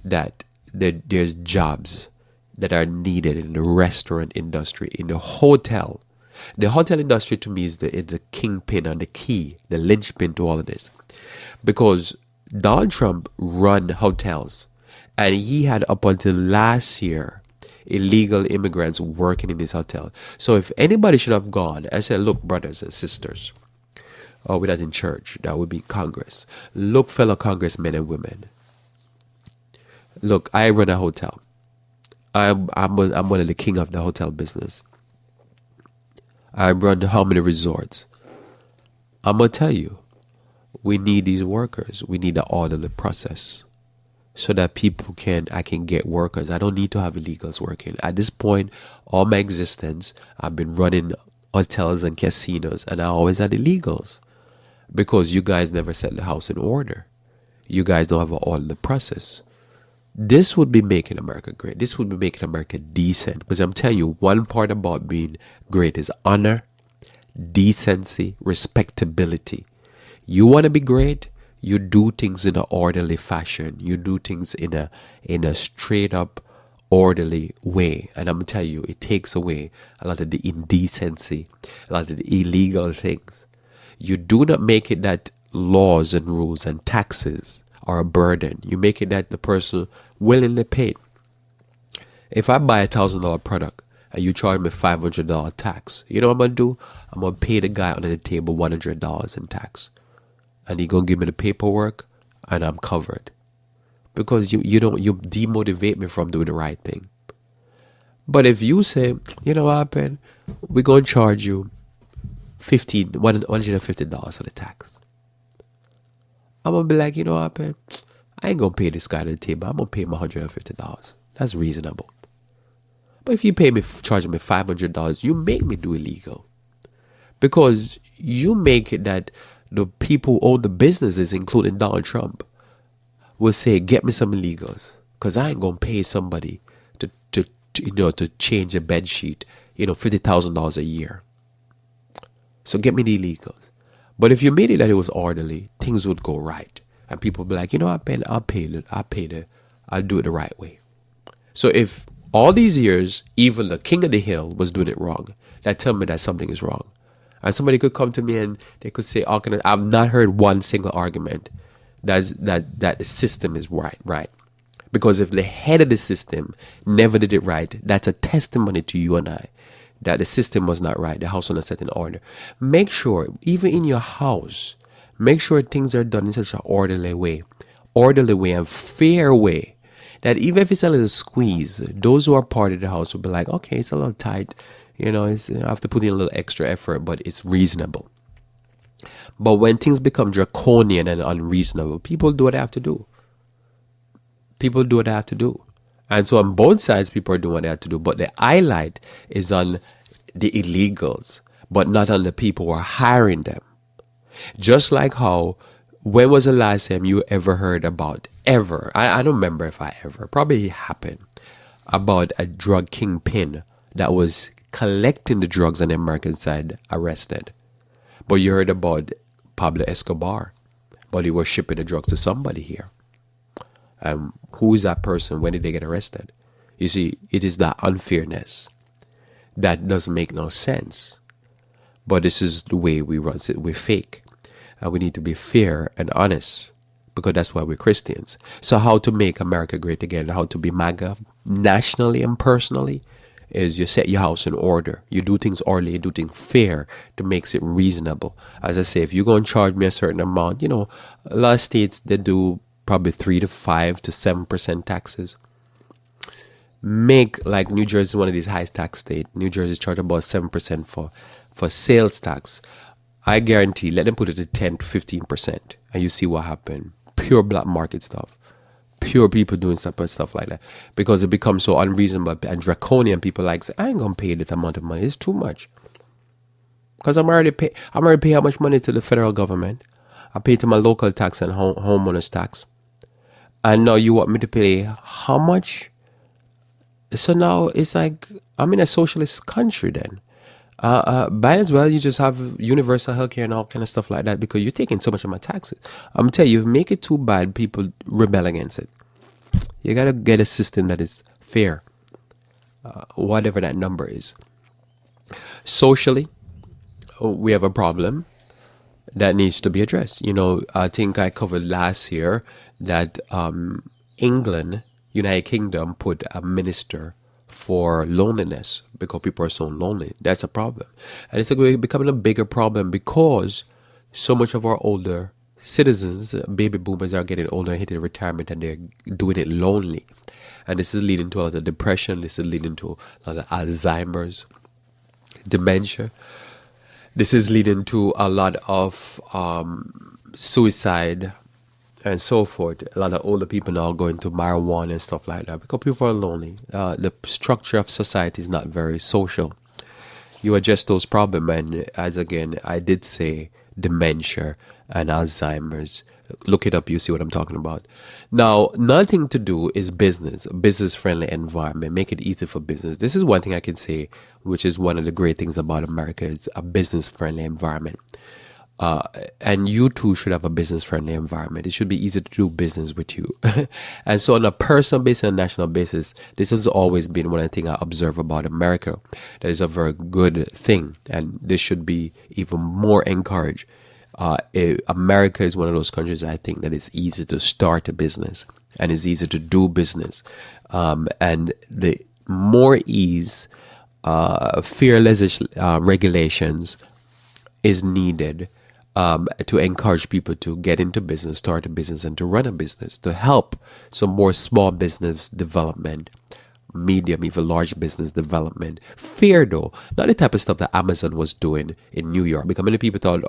S1: that there's jobs that are needed in the restaurant industry, in the hotel industry, to me is the kingpin and the key, the linchpin to all of this. Because Donald Trump run hotels, and he had up until last year illegal immigrants working in his hotel. So if anybody should have gone and said, look, brothers and sisters, we're not in church, that would be Congress. Look, fellow congressmen and women, look, I run a hotel. I'm one of the king of the hotel business. I run how many resorts? I'm going to tell you, we need these workers. We need an orderly process so that I can get workers. I don't need to have illegals working. At this point, all my existence, I've been running hotels and casinos, and I always had illegals because you guys never set the house in order. You guys don't have an orderly process. This would be making America great. This would be making America decent. Because I'm telling you, one part about being great is honor, decency, respectability. You want to be great, you do things in an orderly fashion. You do things in a straight up, orderly way. And I'm going to tell you, it takes away a lot of the indecency, a lot of the illegal things. You do not make it that laws and rules and taxes are a burden. You make it that the person willingly paid. If I buy $1,000 product and you charge me $500 tax, you know what I'm going to do? I'm going to pay the guy under the table $100 in tax. And he's going to give me the paperwork and I'm covered. Because you demotivate me from doing the right thing. But if you say, you know what, Ben, we're going to charge you $150 for the tax. I'm going to be like, you know what, Ben, I ain't going to pay this guy at the table. I'm going to pay him $150. That's reasonable. But if you charge me $500, you make me do illegal. Because you make it that the people who own the businesses, including Donald Trump, will say, get me some illegals. Because I ain't going to pay somebody to change a bed sheet, $50,000 a year. So get me the illegals. But if you made it that it was orderly, things would go right. And people would be like, you know what, Ben, I'll do it the right way. So if all these years, even the king of the hill was doing it wrong, that tell me that something is wrong. And somebody could come to me and they could say, I've not heard one single argument that the system is right. Because if the head of the system never did it right, that's a testimony to you and I that the system was not right, the house was not set in order. Make sure, even in your house, make sure things are done in such an orderly way and fair way, that even if it's a little squeeze, those who are part of the house will be like, okay, it's a little tight, I have to put in a little extra effort, but it's reasonable. But when things become draconian and unreasonable, people do what they have to do. People do what they have to do. And so on both sides, people are doing what they have to do. But the highlight is on the illegals, but not on the people who are hiring them. Just like how, when was the last time you ever heard about, I don't remember if I ever, probably happened, about a drug kingpin that was collecting the drugs on the American side arrested. But you heard about Pablo Escobar, but he was shipping the drugs to somebody here. Who is that person? When did they get arrested? You see, it is that unfairness that doesn't make no sense. But this is the way we run it. We're fake. And we need to be fair and honest, because that's why we're Christians. So how to make America great again, how to be MAGA nationally and personally, is you set your house in order. You do things orderly, you do things fair to make it reasonable. As I say, if you're going to charge me a certain amount, a lot of states, they do probably 3 to 5 to 7% taxes. Make, like New Jersey is one of these high tax states. New Jersey charge about 7% for sales tax. I guarantee, let them put it to 10 to 15%, and you see what happened. Pure black market stuff. Pure people doing stuff like that. Because it becomes so unreasonable and draconian. People like say, I ain't gonna pay that amount of money. It's too much. Because I'm already pay how much money to the federal government. I pay to my local tax and homeowners tax. And now you want me to pay how much? So now it's like I'm in a socialist country then. Might as well you just have universal healthcare and all kind of stuff like that, because you're taking so much of my taxes. I'm telling you, make it too bad, people rebel against it. You gotta get a system that is fair, whatever that number is. Socially, we have a problem that needs to be addressed. I think I covered last year that England, United Kingdom, put a minister for loneliness because people are so lonely. That's a problem. And it's becoming a bigger problem because so much of our older citizens, baby boomers, are getting older and hitting retirement, and they're doing it lonely. And this is leading to a lot of depression. This is leading to a lot of Alzheimer's, dementia. This is leading to a lot of suicide and so forth. A lot of older people now going to marijuana and stuff like that because people are lonely. The structure of society is not very social. You address those problems, and as again, I did say dementia and Alzheimer's. Look it up, you see what I'm talking about. Now, another thing to do is business-friendly environment. Make it easy for business. This is one thing I can say, which is one of the great things about America, is a business-friendly environment. And you too should have a business-friendly environment. It should be easy to do business with you. And so on a personal basis and national basis, this has always been one of the things I observe about America. That is a very good thing, and this should be even more encouraged. America is one of those countries, I think, that it's easy to start a business and it's easy to do business. And the more ease, fearless regulations is needed to encourage people to get into business, start a business, and to run a business, to help some more small business development, medium, even large business development. Fair though, not the type of stuff that Amazon was doing in New York, because many people thought,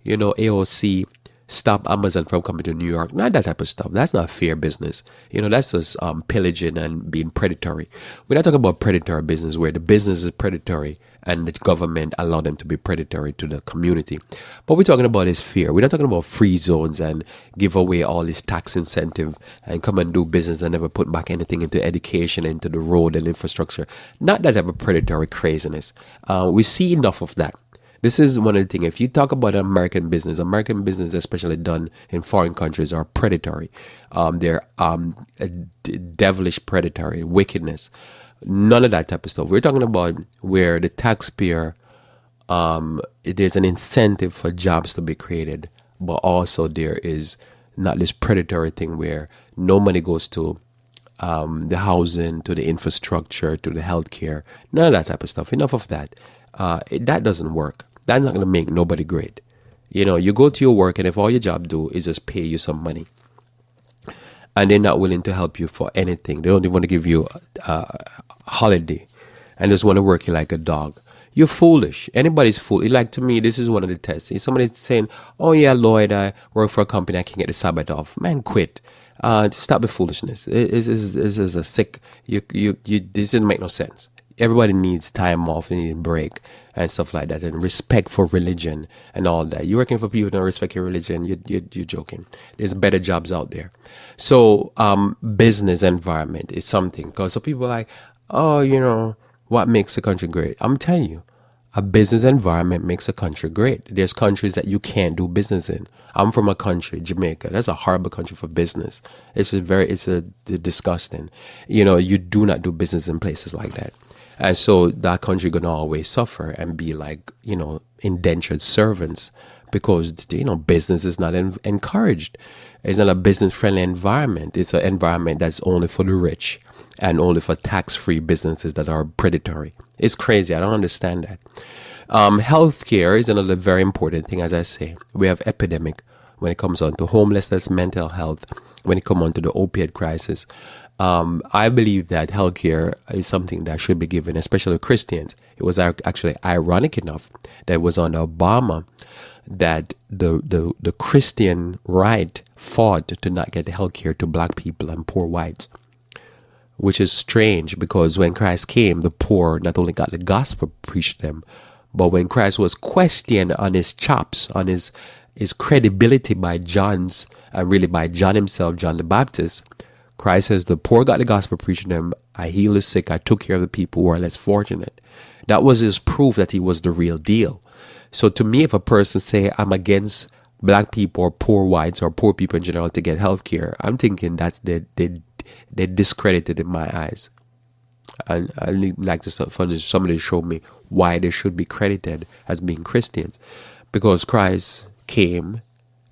S1: AOC stop Amazon from coming to New York. Not that type of stuff. That's not fair business. That's just pillaging and being predatory. We're not talking about predatory business where the business is predatory and the government allow them to be predatory to the community. But we're talking about is fair. We're not talking about free zones and give away all this tax incentive and come and do business and never put back anything into education, into the road and infrastructure. Not that type of predatory craziness. We see enough of that. This is one of the things. If you talk about American business, especially done in foreign countries, are predatory. They're devilish predatory, wickedness. None of that type of stuff. We're talking about where the taxpayer, there's an incentive for jobs to be created, but also there is not this predatory thing where no money goes to the housing, to the infrastructure, to the healthcare. None of that type of stuff. Enough of that. That doesn't work. That's not going to make nobody great. You go to your work, and if all your job do is just pay you some money, and they're not willing to help you for anything, they don't even want to give you a holiday, and just want to work you like a dog. You're foolish. Anybody's fool. Like, to me, this is one of the tests. If somebody's saying, "Oh yeah, Lloyd, I work for a company, I can get the Sabbath off." Man, quit. Just stop the foolishness. This is a sick. This doesn't make no sense. Everybody needs time off, they need a break and stuff like that, and respect for religion and all that. You're working for people who don't respect your religion. You're joking. There's better jobs out there. So, business environment is something, because some people are like, oh, what makes a country great? I'm telling you, a business environment makes a country great. There's countries that you can't do business in. I'm from a country, Jamaica. That's a horrible country for business. It's a disgusting. You do not do business in places like that. And so that country gonna always suffer and be like, indentured servants, because, business is not encouraged. It's not a business friendly environment. It's an environment that's only for the rich and only for tax-free businesses that are predatory. It's crazy. I don't understand that. Healthcare is another very important thing. As I say, we have epidemic when it comes on to homelessness, mental health, when it comes on to the opiate crisis. I believe that healthcare is something that should be given, especially Christians. It was actually ironic enough that it was under Obama that the Christian right fought to not get healthcare to black people and poor whites, which is strange, because when Christ came, the poor not only got the gospel preached to them, but when Christ was questioned on his chops, on his credibility by John's, really by John himself, John the Baptist, Christ says, the poor got the gospel preached to them. I healed the sick. I took care of the people who are less fortunate. That was his proof that he was the real deal. So to me, if a person say, I'm against black people or poor whites or poor people in general to get health care, I'm thinking that's they're discredited in my eyes. And I like to somebody show me why they should be credited as being Christians. Because Christ came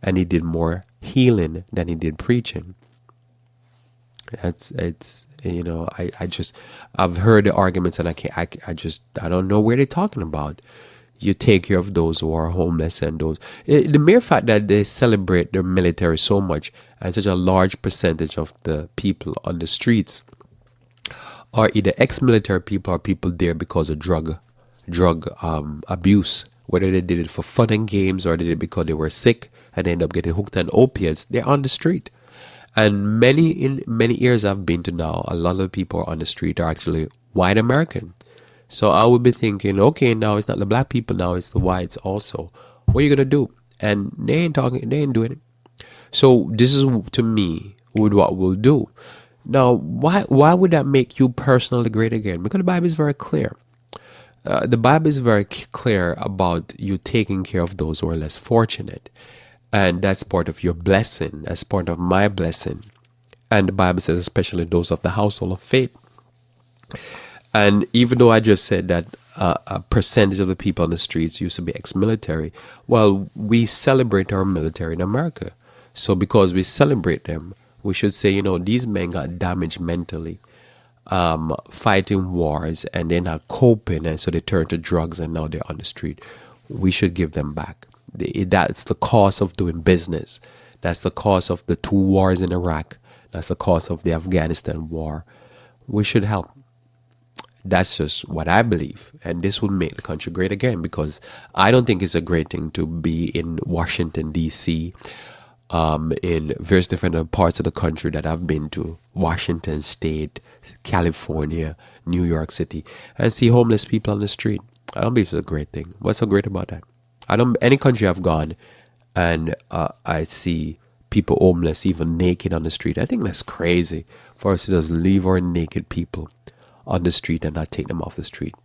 S1: and he did more healing than he did preaching. I've heard the arguments, and I don't know where they're talking about. You take care of those who are homeless, and the mere fact that they celebrate their military so much, and such a large percentage of the people on the streets are either ex-military people or people there because of drug abuse, whether they did it for fun and games or they did it because they were sick and they end up getting hooked on opiates. They're on the street. And in many years I've been to now, a lot of people on the street are actually white American. So I would be thinking, okay, now it's not the black people, now it's the whites also. What are you gonna do? And they ain't doing it. So this is, to me, what we'll do. Now, why would that make you personally great again? Because the Bible is very clear. The Bible is very clear about you taking care of those who are less fortunate. And that's part of your blessing. That's part of my blessing. And the Bible says, especially those of the household of faith. And even though I just said that a percentage of the people on the streets used to be ex-military, well, we celebrate our military in America. So because we celebrate them, we should say, these men got damaged mentally, fighting wars, and they're not coping, and so they turn to drugs, and now they're on the street. We should give them back. That's the cost of doing business. That's the cost of the 2 wars in Iraq. That's the cost of the Afghanistan war. We should help. That's just what I believe. And this will make the country great again, because I don't think it's a great thing to be in Washington, D.C., in various different parts of the country that I've been to, Washington State, California, New York City, and see homeless people on the street. I don't believe it's a great thing. What's so great about that? Any country I've gone and I see people homeless, even naked on the street, I think that's crazy for us to just leave our naked people on the street and not take them off the street.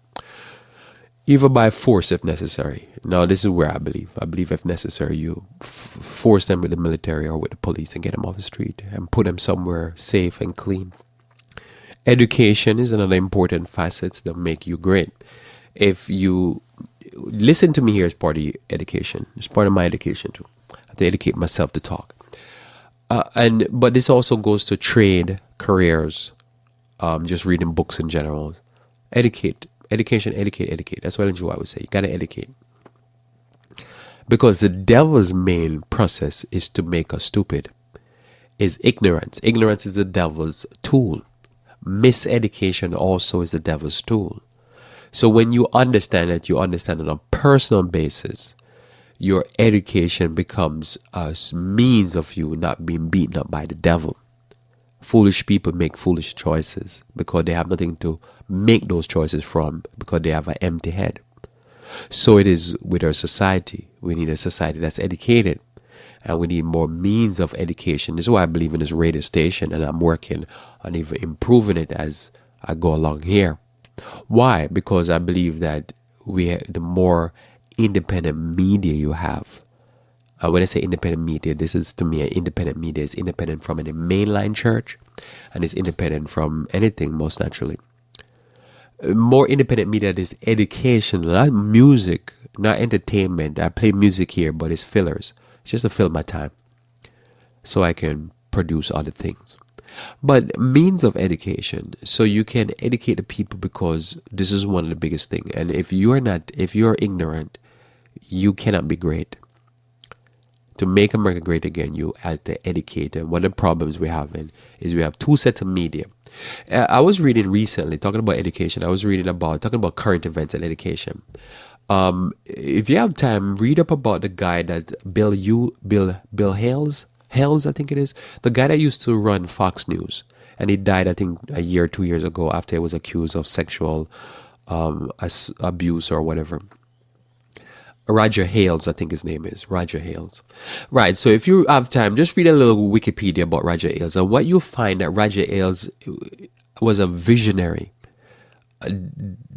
S1: Even by force if necessary. Now, this is where I believe. I believe if necessary, you force them with the military or with the police and get them off the street and put them somewhere safe and clean. Education is another important facet that make you great. If you listen to me here as part of your education, it's part of my education too. I have to educate myself to talk. But this also goes to trade, careers, just reading books in general. Education. That's what I would say. You gotta educate. Because the devil's main process is to make us stupid. Is ignorance. Ignorance is the devil's tool. Miseducation also is the devil's tool. So when you understand it, you understand it on a personal basis. Your education becomes a means of you not being beaten up by the devil. Foolish people make foolish choices because they have nothing to make those choices from, because they have an empty head. So it is with our society. We need a society that's educated, and we need more means of education. This is why I believe in this radio station, and I'm working on even improving it as I go along here. Why? Because I believe that the more independent media you have. When I say independent media, this is to me, independent media is independent from any mainline church, and it's independent from anything, most naturally. More independent media is education, not music, not entertainment. I play music here, but it's fillers. It's just to fill my time so I can produce other things. But means of education, so you can educate the people, because this is one of the biggest things. And if you're ignorant, you cannot be great. To make America great again, you have to educate. And one of the problems we're having is we have two sets of media. I was reading recently, talking about education. I was talking about current events and education. If you have time, read up about the guy that Bill Hales, I think it is, the guy that used to run Fox News, and he died, I think, a year, 2 years ago after he was accused of sexual abuse or whatever. Roger Hales, I think his name is Roger Hales. Right. So if you have time, just read a little Wikipedia about Roger Hales, and what you'll find that Roger Hales was a visionary,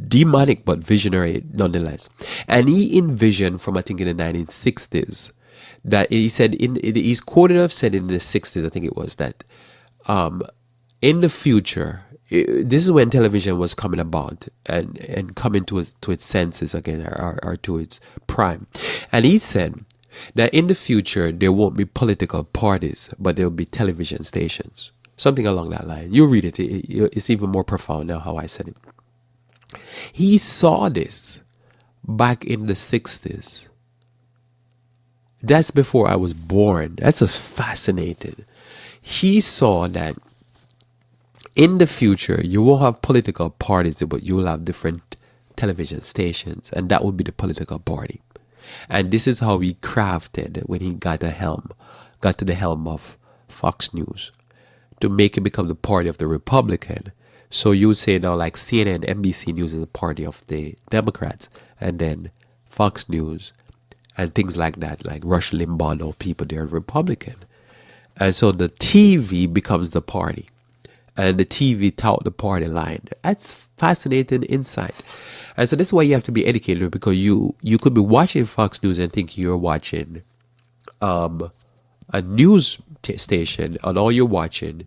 S1: demonic but visionary nonetheless. And he envisioned from, I think, in the 1960s, that he said he's quoted of said in the 60s, I think it was, that in the future, this is when television was coming about and coming to its senses again, or to its prime. And he said that in the future there won't be political parties, but there will be television stations, something along that line. You read it; it's even more profound now how I said it. He saw this back in the 60s. That's before I was born. That's just fascinating. He saw that in the future, you won't have political parties, but you will have different television stations, and that would be the political party. And this is how he crafted when he got to the helm of Fox News, to make it become the party of the Republican. So you would say now, like CNN, NBC News is the party of the Democrats, and then Fox News and things like that, like Rush Limbaugh, or people, they're Republican. And so the TV becomes the party, and the TV tout the party line. That's fascinating insight. And so this is why you have to be educated, because you could be watching Fox News and think you're watching a news station, and all you're watching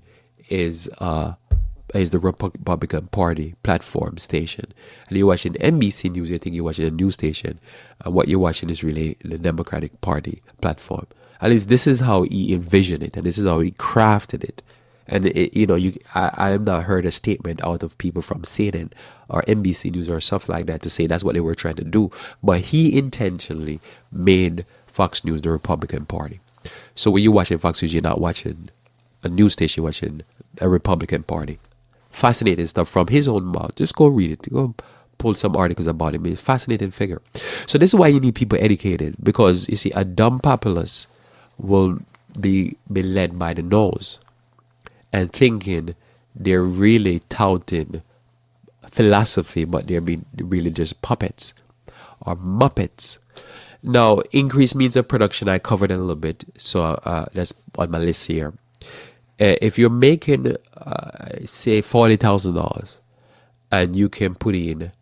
S1: is the Republican Party platform station. And you're watching NBC News, you think you're watching a news station, and what you're watching is really the Democratic Party platform. At least this is how he envisioned it, and this is how he crafted it. And I have not heard a statement out of people from CNN or NBC News or stuff like that to say that's what they were trying to do. But he intentionally made Fox News the Republican Party. So when you're watching Fox News, you're not watching a news station, you're watching a Republican Party. Fascinating stuff from his own mouth. Just go read it. Go pull some articles about him. He's a fascinating figure. So this is why you need people educated, because you see, a dumb populace will be led by the nose and thinking they're really touting philosophy, but they're being really just puppets or muppets. Now, increased means of production, I covered it a little bit, so that's on my list here. If you're making, say, $40,000, and you can put in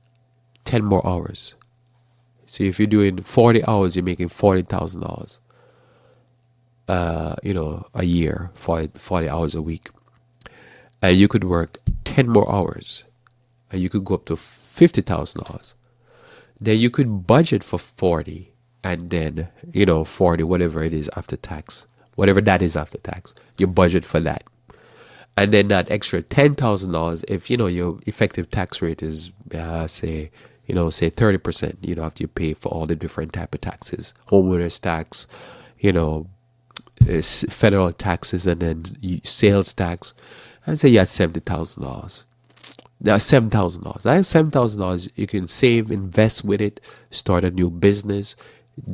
S1: 10 more hours. So if you're doing 40 hours, you're making $40,000. A year, 40 hours a week. And you could work 10 more hours, and you could go up to $50,000. Then you could budget for 40, and then 40, whatever it is after tax, whatever that is after tax, you budget for that. And then that extra $10,000, if your effective tax rate is say 30%, after you pay for all the different type of taxes, homeowners tax, federal taxes, and then sales tax, and say you had $70,000. That's $7,000. That $7,000 you can save, invest with it, start a new business,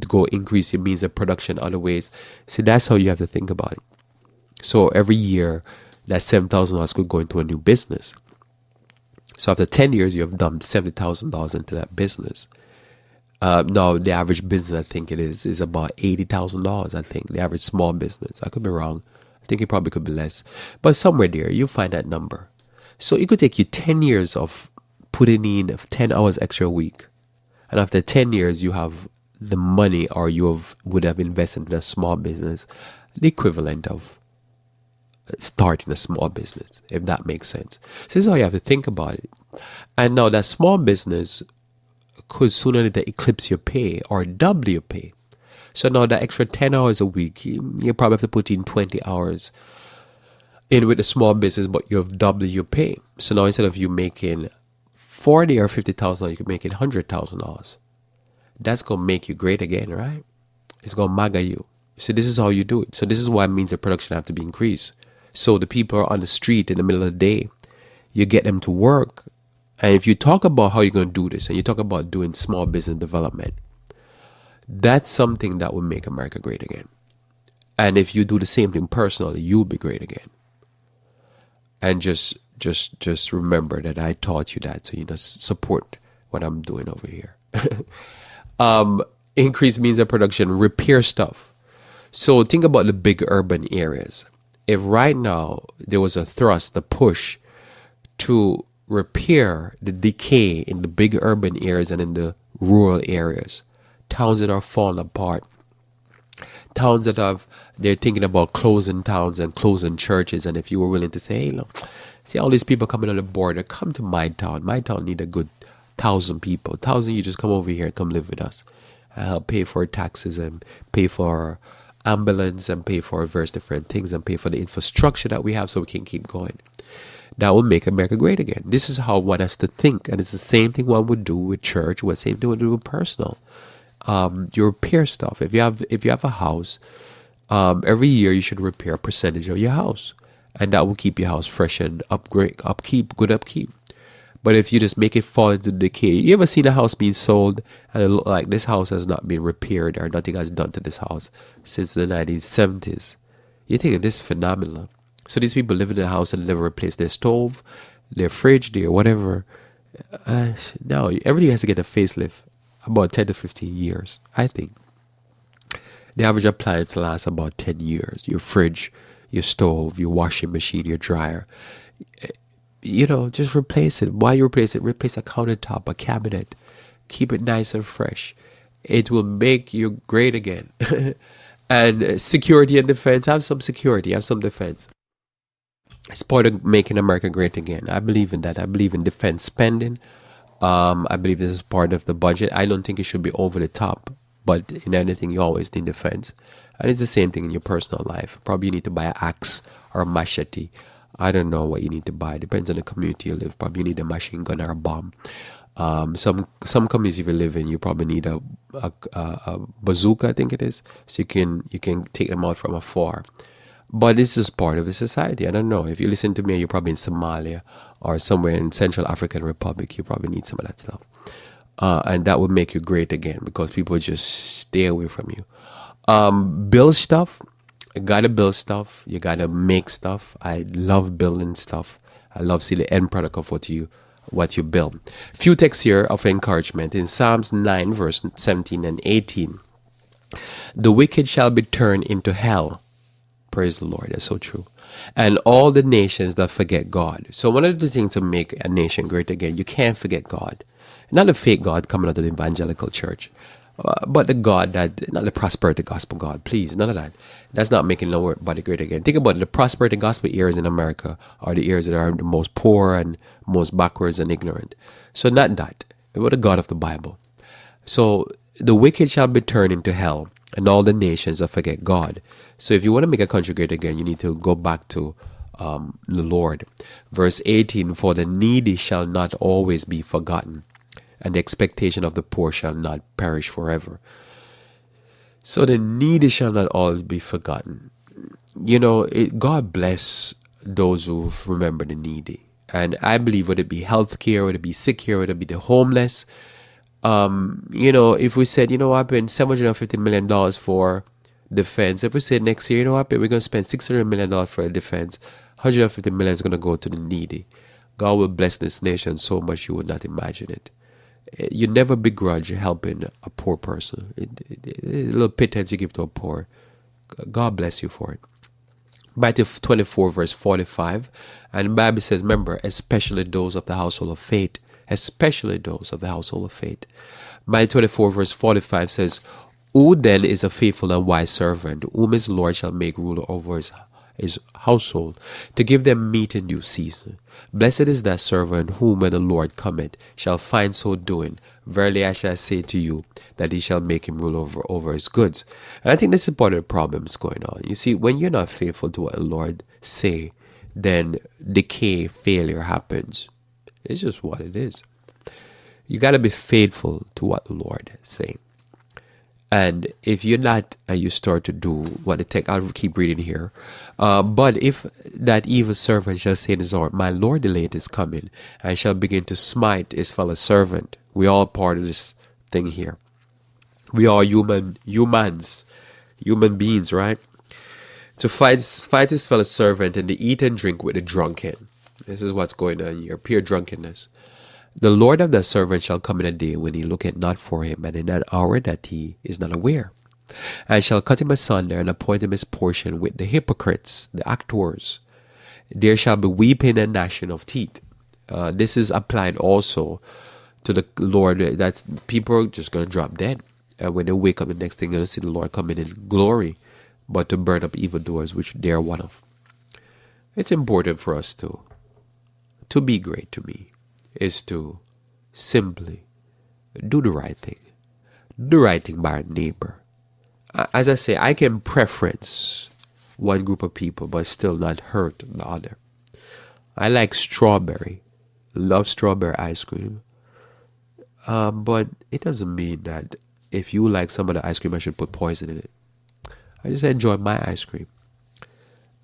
S1: go increase your means of production other ways. See, that's how you have to think about it. So every year, that $7,000 could go into a new business. So after 10 years, you have dumped $70,000 into that business. Now, the average business, I think it is about $80,000. I think the average small business. I could be wrong. I think it probably could be less. But somewhere there, you'll find that number. So it could take you 10 years of putting in 10 hours extra a week. And after 10 years, you have the money, or would have invested in a small business, the equivalent of starting a small business, if that makes sense. So this is how you have to think about it. And now that small business could sooner or later eclipse your pay or double your pay. So now that extra 10 hours a week, you probably have to put in 20 hours in with a small business, but you have doubled your pay. So now instead of you making 40 or 50,000, you can make it $100,000. That's gonna make you great again, right? It's gonna MAGA you. So this is how you do it. So this is why means of production have to be increased. So the people are on the street in the middle of the day, you get them to work. And if you talk about how you're going to do this, and you talk about doing small business development, that's something that will make America great again. And if you do the same thing personally, you'll be great again. And just remember that I taught you that, so support what I'm doing over here. Increase means of production, repair stuff. So think about the big urban areas. If right now there was a thrust, a push to repair the decay in the big urban areas and in the rural areas, towns that are falling apart, towns that they're thinking about closing towns and closing churches. And if you were willing to say, hey, look, see all these people coming on the border, come to my town. My town need a good 1,000 people. 1,000, you just come over here and come live with us. I'll help pay for taxes and pay for ambulance and pay for various different things and pay for the infrastructure that we have so we can keep going. That will make America great again. This is how one has to think, and it's the same thing one would do with church, the same thing one would do with personal. You repair stuff. If you have a house, every year you should repair a percentage of your house, and that will keep your house fresh and good upkeep. But if you just make it fall into decay, you ever seen a house being sold and it look like this house has not been repaired or nothing has done to this house since the 1970s? You think this is phenomenal. So these people live in the house and never replace their stove, their fridge, their whatever. No, everything has to get a facelift. About 10 to 15 years, I think. The average appliance lasts about 10 years. Your fridge, your stove, your washing machine, your dryer. Just replace it. Why you replace it? Replace a countertop, a cabinet. Keep it nice and fresh. It will make you great again. And security and defense. Have some security. Have some defense. It's part of making America great again. I believe in that. I believe in defense spending. I believe this is part of the budget. I don't think it should be over the top, but in anything you always need defense. And it's the same thing in your personal life. Probably you need to buy an axe or a machete. I don't know what you need to buy. Depends on the community you live. Probably you need a machine gun or a bomb. Some communities you live in, you probably need a bazooka, I think it is, so you can take them out from afar. But this is part of a society. I don't know. If you listen to me, you're probably in Somalia or somewhere in Central African Republic. You probably need some of that stuff. And that would make you great again because people just stay away from you. Build stuff. You gotta build stuff. You gotta make stuff. I love building stuff. I love seeing the end product of what you build. Few texts here of encouragement. In Psalms 9, verse 17 and 18. The wicked shall be turned into hell. Praise the Lord. That's so true. And all the nations that forget God. So one of the things to make a nation great again, you can't forget God. Not the fake God coming out of the evangelical church, but the God not the prosperity gospel God. Please, none of that. That's not making nobody great again. Think about it. The prosperity gospel areas in America are the areas that are the most poor and most backwards and ignorant. So not that. But the God of the Bible. So the wicked shall be turned into hell, and all the nations that forget God. So if you want to make a country great again, you need to go back to the Lord. Verse 18, for the needy shall not always be forgotten, and the expectation of the poor shall not perish forever. So the needy shall not always be forgotten. God bless those who remember the needy. And I believe whether it be healthcare, whether it be sick care, whether it be the homeless, if we said, what, spend $750 million for defense. If we said next year, what, we're going to spend $600 million for defense, 150 million is going to go to the needy. God will bless this nation so much you would not imagine it. You never begrudge helping a poor person. A little pittance you give to a poor, God bless you for it. Matthew 24 verse 45, and the Bible says, remember, especially those of the household of faith, especially those of the household of faith. Matthew 24 verse 45 says, who then is a faithful and wise servant, whom his Lord shall make ruler over his household, to give them meat in due season? Blessed is that servant whom when the Lord cometh shall find so doing. Verily I shall say to you, that he shall make him rule over his goods. And I think this is part of the problems going on. You see, when you're not faithful to what the Lord say, then decay, failure happens. It's just what it is. You got to be faithful to what the Lord is saying. And if you're not, and you start to do what the text, I'll keep reading here. But if that evil servant shall say in his heart, my Lord delayed his coming, and shall begin to smite his fellow servant. We all part of this thing here. We are human beings, right? To fight his fellow servant, and to eat and drink with the drunken. This is what's going on here, pure drunkenness. The Lord of that servant shall come in a day when he looketh not for him, and in that hour that he is not aware, and shall cut him asunder, and appoint him his portion with the hypocrites, the actors. There shall be weeping and gnashing of teeth. This is applied also to the Lord. That's people are just going to drop dead, and when they wake up the next thing, they're going to see the Lord coming in glory, but to burn up evildoers, which they are one of. It's important for us to be great. To me is to simply do the right thing. Do the right thing by our neighbor. As I say, I can preference one group of people but still not hurt the other. I like strawberry. Love strawberry ice cream. But it doesn't mean that if you like some of the ice cream, I should put poison in it. I just enjoy my ice cream.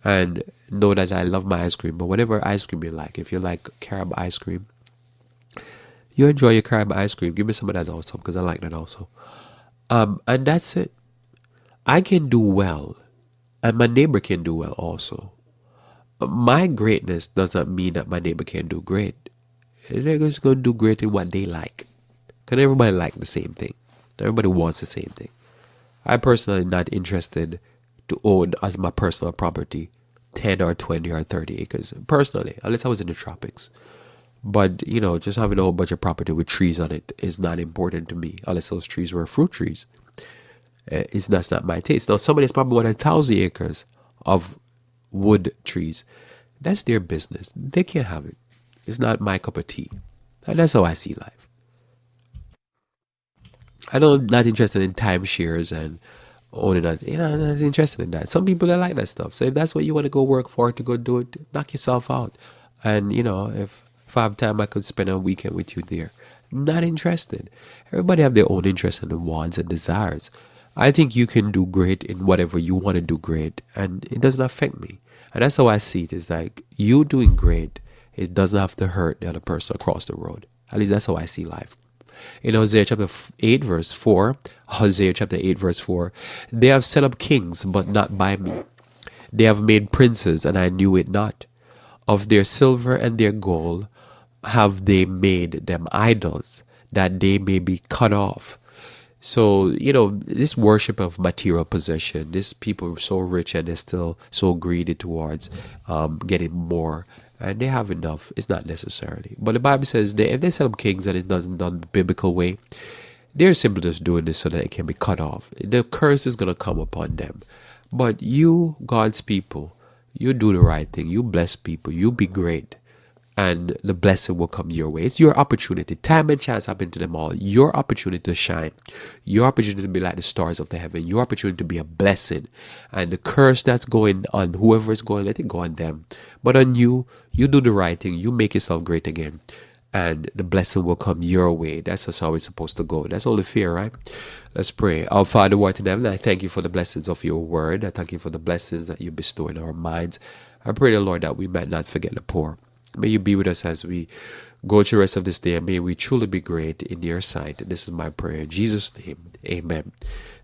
S1: And know that I love my ice cream. But whatever ice cream you like, if you like caramel ice cream, you enjoy your caramel ice cream. Give me some of that also, because I like that also. And that's it. I can do well, and my neighbor can do well also. My greatness does not mean that my neighbor can do great. They're just going to do great in what they like. Because everybody like the same thing. Everybody wants the same thing. I personally am not interested to own as my personal property 10 or 20 or 30 acres. Personally, unless I was in the tropics. But, just having a whole bunch of property with trees on it is not important to me, unless those trees were fruit trees. That's not my taste. Now, somebody has probably 1,000 acres of wood trees. That's their business. They can't have it. It's not my cup of tea. And that's how I see life. I'm not interested in timeshares and owning that. I'm not interested in that. Some people, they like that stuff. So if that's what you want to go work for, to go do it, knock yourself out. And, if I have time, I could spend a weekend with you there. Not interested. Everybody have their own interests and wants and desires. I think you can do great in whatever you want to do great, and it doesn't affect me. And that's how I see it. It's like you doing great, it doesn't have to hurt the other person across the road. At least that's how I see life. In Hosea chapter 8 verse 4, they have set up kings, but not by me. They have made princes, and I knew it not. Of their silver and their gold have they made them idols, that they may be cut off. So, this worship of material possession, this people are so rich and they're still so greedy towards getting more, and they have enough. It's not necessarily. But the Bible says if they set up kings and it doesn't done the biblical way, they're simply just doing this so that it can be cut off. The curse is going to come upon them. But you, God's people, you do the right thing. You bless people. You be great. And the blessing will come your way. It's your opportunity. Time and chance happen to them all. Your opportunity to shine. Your opportunity to be like the stars of the heaven. Your opportunity to be a blessing. And the curse that's going on whoever is going, let it go on them. But on you, you do the right thing. You make yourself great again. And the blessing will come your way. That's just how it's supposed to go. That's only fair, right? Let's pray. Our Father, who art in heaven, I thank you for the blessings of your word. I thank you for the blessings that you bestow in our minds. I pray, the Lord, that we might not forget the poor. May you be with us as we go through the rest of this day, and may we truly be great in your sight. This is my prayer in Jesus' name. Amen.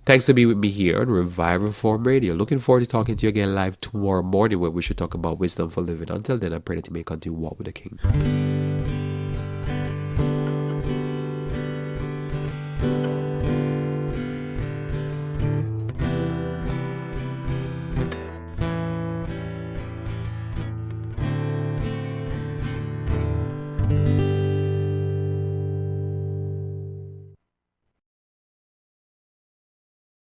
S1: Thanks to be with me here on Revive Reform Radio. Looking forward to talking to you again live tomorrow morning, where we should talk about wisdom for living. Until then, I pray that you may continue to walk with the King.